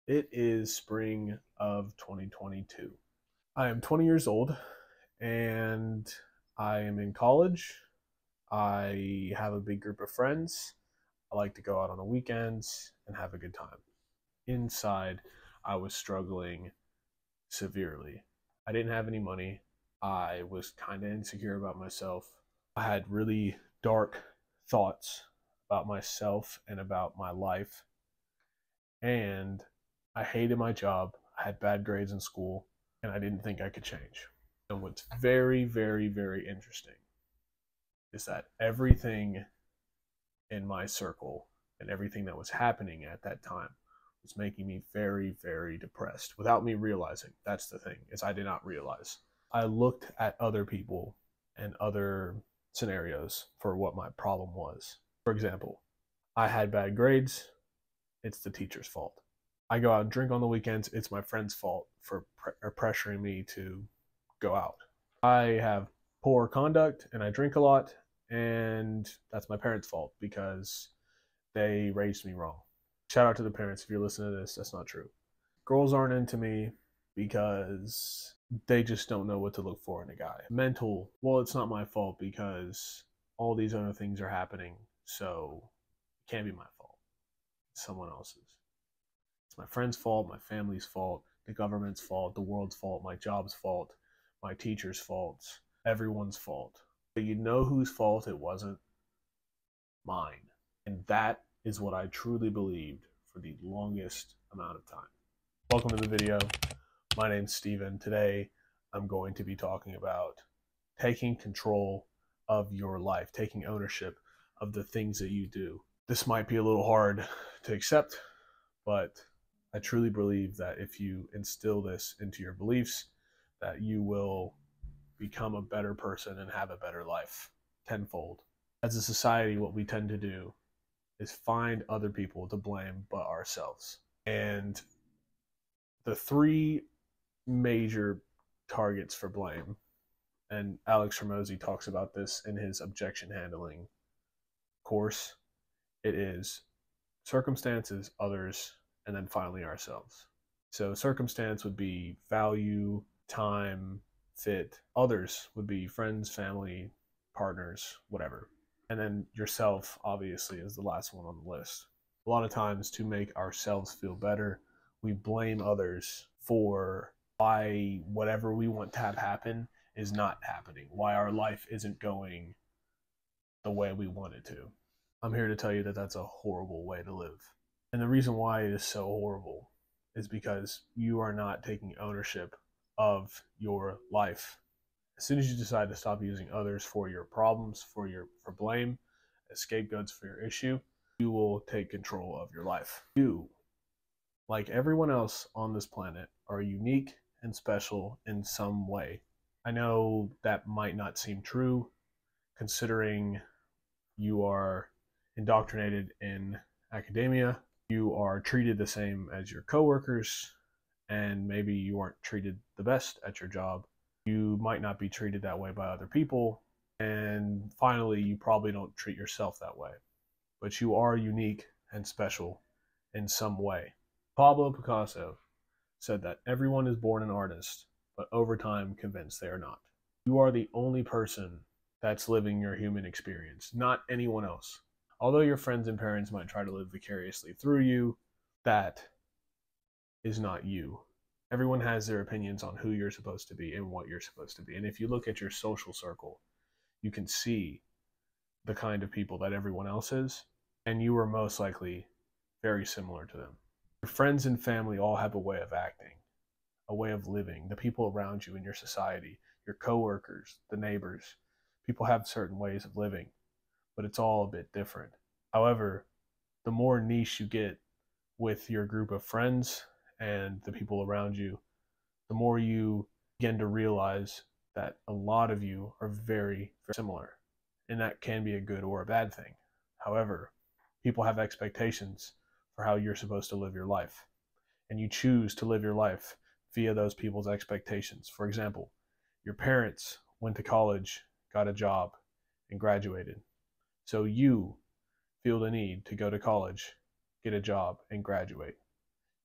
It is spring of 2022. I am 20 years old and I am in college. I have a big group of friends. I like to go out on the weekends and have a good time. Inside, I was struggling severely. I didn't have any money. I was kind of insecure about myself. I had really dark thoughts about myself and about my life. And I hated my job. I had bad grades in school, and I didn't think I could change. And what's very, very, very interesting is that everything in my circle and everything that was happening at that time was making me very, very depressed without me realizing. That's the thing, is I did not realize. I looked at other people and other scenarios for what my problem was. For example, I had bad grades. It's the teacher's fault. I go out and drink on the weekends. It's my friend's fault for pressuring me to go out. I have poor conduct and I drink a lot, and that's my parents' fault because they raised me wrong. Shout out to the parents if you're listening to this. That's not true. Girls aren't into me because they just don't know what to look for in a guy. Mental, well, it's not my fault because all these other things are happening, so it can't be my fault. It's someone else's. It's my friend's fault, my family's fault, the government's fault, the world's fault, my job's fault, my teacher's fault, everyone's fault. But you know whose fault it wasn't? Mine. And that is what I truly believed for the longest amount of time. Welcome to the video. My name's Steven. Today, I'm going to be talking about taking control of your life, taking ownership of the things that you do. This might be a little hard to accept, but I truly believe that if you instill this into your beliefs, that you will become a better person and have a better life tenfold. As a society, what we tend to do is find other people to blame but ourselves. And the three major targets for blame, and Alex Hormozi talks about this in his objection handling course, it is circumstances, others, and then finally ourselves. So circumstance would be value, time, fit. Others would be friends, family, partners, whatever. And then yourself, obviously, is the last one on the list. A lot of times, to make ourselves feel better, we blame others for why whatever we want to have happen is not happening, why our life isn't going the way we want it to. I'm here to tell you that that's a horrible way to live. And the reason why it is so horrible is because you are not taking ownership of your life. As soon as you decide to stop using others for your problems, for blame, as scapegoats for your issue, you will take control of your life. You, like everyone else on this planet, are unique and special in some way. I know that might not seem true, considering you are indoctrinated in academia, you are treated the same as your coworkers, and maybe you aren't treated the best at your job. You might not be treated that way by other people, and finally, you probably don't treat yourself that way. But you are unique and special in some way. Pablo Picasso said that everyone is born an artist, but over time convinced they are not. You are the only person that's living your human experience, not anyone else. Although your friends and parents might try to live vicariously through you, that is not you. Everyone has their opinions on who you're supposed to be and what you're supposed to be. And if you look at your social circle, you can see the kind of people that everyone else is, and you are most likely very similar to them. Your friends and family all have a way of acting, a way of living. The people around you in your society, your coworkers, the neighbors, people have certain ways of living, but it's all a bit different. However, the more niche you get with your group of friends and the people around you, the more you begin to realize that a lot of you are very, very similar. And that can be a good or a bad thing. However, people have expectations for how you're supposed to live your life. And you choose to live your life via those people's expectations. For example, your parents went to college, got a job, and graduated. So you feel the need to go to college, get a job, and graduate.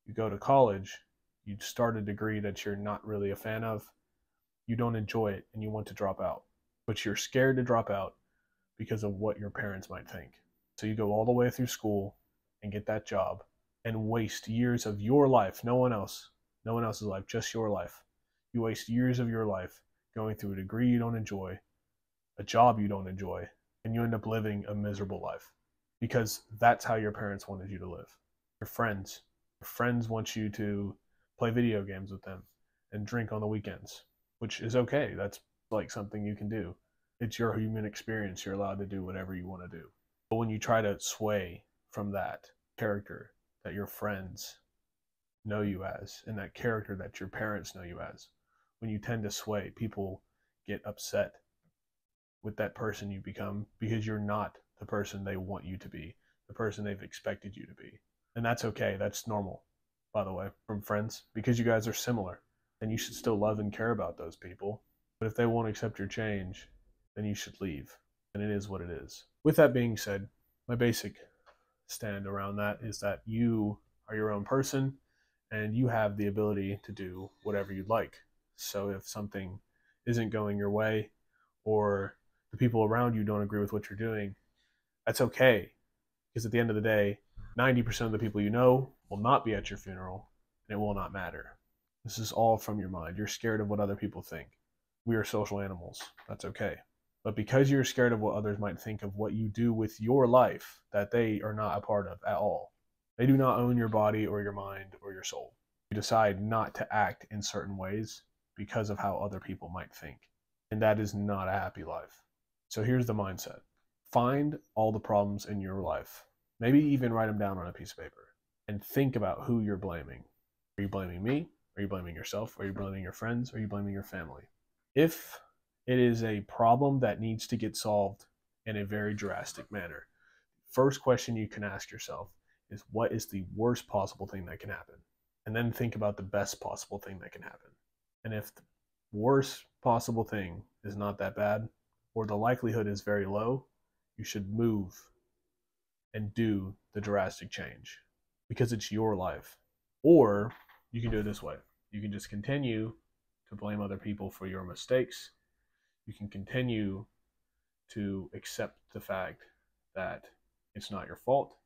You go to college, you start a degree that you're not really a fan of, you don't enjoy it, and you want to drop out. But you're scared to drop out because of what your parents might think. So you go all the way through school and get that job and waste years of your life, no one else's life, just your life. You waste years of your life going through a degree you don't enjoy, a job you don't enjoy, and you end up living a miserable life because that's how your parents wanted you to live. Your friends want you to play video games with them and drink on the weekends, which is okay. That's like something you can do. It's your human experience. You're allowed to do whatever you want to do. But when you try to sway from that character that your friends know you as and that character that your parents know you as, when you tend to sway, people get upset with that person you become because you're not the person they want you to be, the person they've expected you to be. And that's okay. That's normal, by the way, from friends, because you guys are similar. And you should still love and care about those people. But if they won't accept your change, then you should leave. And it is what it is. With that being said, my basic stand around that is that you are your own person and you have the ability to do whatever you'd like. So if something isn't going your way or the people around you don't agree with what you're doing, that's okay. Because at the end of the day, 90% of the people you know will not be at your funeral and it will not matter. This is all from your mind. You're scared of what other people think. We are social animals. That's okay. But because you're scared of what others might think of what you do with your life that they are not a part of at all, they do not own your body or your mind or your soul. You decide not to act in certain ways because of how other people might think. And that is not a happy life. So here's the mindset. Find all the problems in your life. Maybe even write them down on a piece of paper and think about who you're blaming. Are you blaming me? Are you blaming yourself? Are you blaming your friends? Are you blaming your family? If it is a problem that needs to get solved in a very drastic manner, first question you can ask yourself is, what is the worst possible thing that can happen? And then think about the best possible thing that can happen. And if the worst possible thing is not that bad, or the likelihood is very low, you should move and do the drastic change because it's your life. Or you can do it this way. You can just continue to blame other people for your mistakes. You can continue to accept the fact that it's not your fault,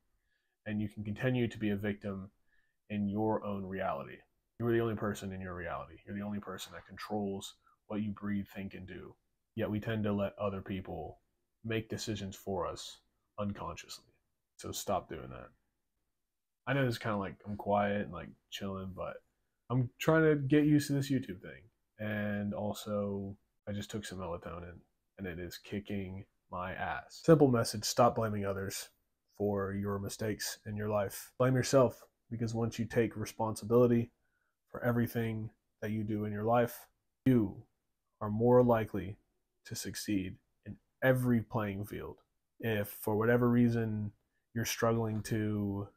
and you can continue to be a victim in your own reality. You're the only person in your reality. You're the only person that controls what you breathe, think, and do. Yet we tend to let other people make decisions for us unconsciously. So stop doing that. I know it's kind of like I'm quiet and like chilling, but I'm trying to get used to this YouTube thing. And also, I just took some melatonin and it is kicking my ass. Simple message: stop blaming others for your mistakes in your life. Blame yourself, because once you take responsibility for everything that you do in your life, you are more likely to succeed in every playing field. If for whatever reason you're struggling to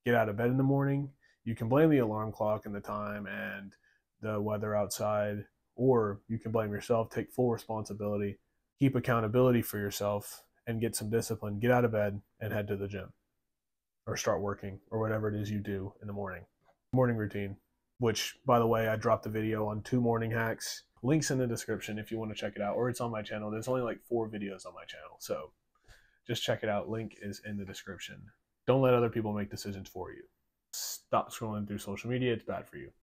get out of bed in the morning, you can blame the alarm clock and the time and the weather outside, or you can blame yourself, take full responsibility, keep accountability for yourself, and get some discipline. Get out of bed and head to the gym or start working or whatever it is you do in the morning. Morning routine, which, by the way, I dropped a video on 2 morning hacks. Links in the description if you want to check it out, or it's on my channel. There's only like 4 videos on my channel, so just check it out. Link is in the description. Don't let other people make decisions for you. Stop scrolling through social media. It's bad for you.